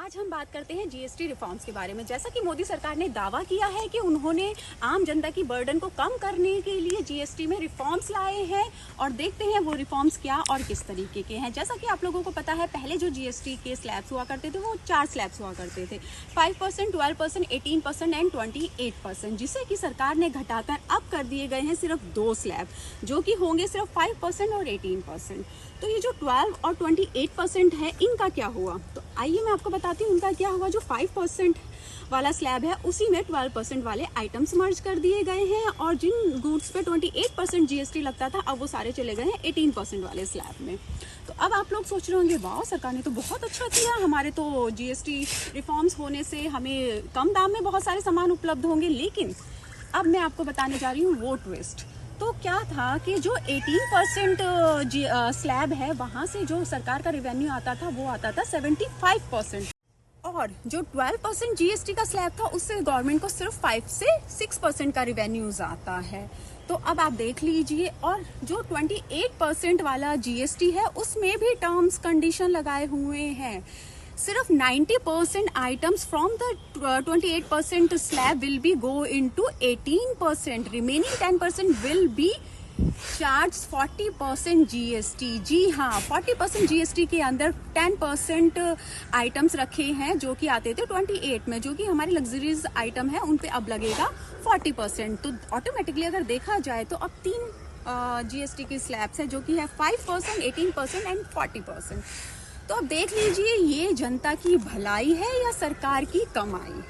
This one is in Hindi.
आज हम बात करते हैं जीएसटी रिफॉर्म्स के बारे में। जैसा कि मोदी सरकार ने दावा किया है कि उन्होंने आम जनता की बर्डन को कम करने के लिए जीएसटी में रिफॉर्म्स लाए हैं, और देखते हैं वो रिफॉर्म्स क्या और किस तरीके के हैं। जैसा कि आप लोगों को पता है, पहले जो जीएसटी के स्लैब्स हुआ करते थे वो 4 स्लैब्स हुआ करते थे, 5%, 12%, 18% एंड 28%, जिसे कि सरकार ने घटाकर अब कर दिए गए हैं सिर्फ 2 स्लैब, जो कि होंगे सिर्फ 5% और 18%। तो ये जो 12 और 28% है, इनका क्या हुआ? तो आइए मैं आपको बताती हूँ उनका क्या हुआ। जो 5% वाला स्लैब है, उसी में 12% वाले आइटम्स मर्ज कर दिए गए हैं, और जिन गुड्स पे 28% जीएसटी लगता था, अब वो सारे चले गए हैं 18% वाले स्लैब में। तो अब आप लोग सोच रहे होंगे, वाह सरकार ने तो बहुत अच्छा किया, हमारे तो जीएसटी रिफॉर्म्स होने से हमें कम दाम में बहुत सारे सामान उपलब्ध होंगे। लेकिन अब मैं आपको बताने जा रही हूँ वो ट्विस्ट। तो क्या था कि जो 18% स्लैब है, वहाँ से जो सरकार का रेवेन्यू आता था वो आता था 75%, और जो 12% जीएसटी का स्लैब था, उससे गवर्नमेंट को सिर्फ 5 से 6% का रेवेन्यूज आता है। तो अब आप देख लीजिए, और जो 28% वाला जीएसटी है, उसमें भी टर्म्स कंडीशन लगाए हुए हैं। सिर्फ 90% items from the 28% slab will be go into 18%, remaining 10% will be charge 40% GST. जी हाँ, 40% जीएसटी के अंदर 10% आइटम्स रखे हैं जो कि आते थे 28 में, जो कि हमारे लग्जरीज आइटम है, उन पे अब लगेगा 40%। तो ऑटोमेटिकली अगर देखा जाए तो अब 3 जीएसटी की स्लैब्स है, जो कि है 5%, 18% एंड 40%। तो अब देख लीजिए, ये जनता की भलाई है या सरकार की कमाई।